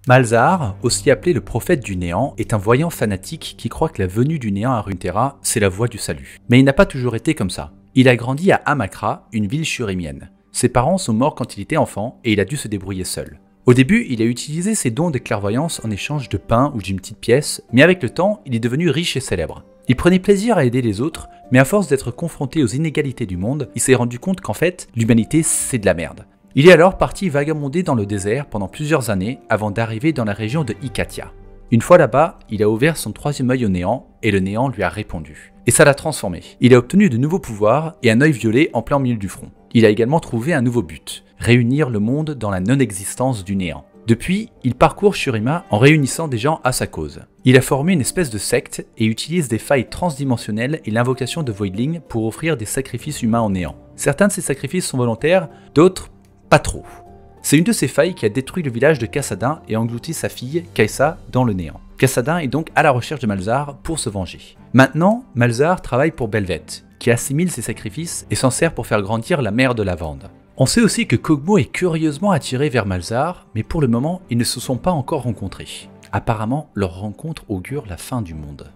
Malzahar, aussi appelé le prophète du néant, est un voyant fanatique qui croit que la venue du néant à Runeterra, c'est la voie du salut. Mais il n'a pas toujours été comme ça. Il a grandi à Amakra, une ville shurémienne. Ses parents sont morts quand il était enfant et il a dû se débrouiller seul. Au début, il a utilisé ses dons de clairvoyance en échange de pain ou d'une petite pièce, mais avec le temps, il est devenu riche et célèbre. Il prenait plaisir à aider les autres, mais à force d'être confronté aux inégalités du monde, il s'est rendu compte qu'en fait, l'humanité c'est de la merde. Il est alors parti vagabonder dans le désert pendant plusieurs années avant d'arriver dans la région de Ikatia. Une fois là-bas, il a ouvert son troisième œil au néant et le néant lui a répondu. Et ça l'a transformé. Il a obtenu de nouveaux pouvoirs et un œil violet en plein milieu du front. Il a également trouvé un nouveau but, réunir le monde dans la non-existence du néant. Depuis, il parcourt Shurima en réunissant des gens à sa cause. Il a formé une espèce de secte et utilise des failles transdimensionnelles et l'invocation de Voidling pour offrir des sacrifices humains au néant. Certains de ces sacrifices sont volontaires, d'autres pas trop. C'est une de ces failles qui a détruit le village de Kassadin et englouti sa fille, Kai'Sa, dans le néant. Kassadin est donc à la recherche de Malzahar pour se venger. Maintenant, Malzahar travaille pour Belveth, qui assimile ses sacrifices et s'en sert pour faire grandir la mer de Lavande. On sait aussi que Kog'Maw est curieusement attiré vers Malzahar, mais pour le moment, ils ne se sont pas encore rencontrés. Apparemment, leur rencontre augure la fin du monde.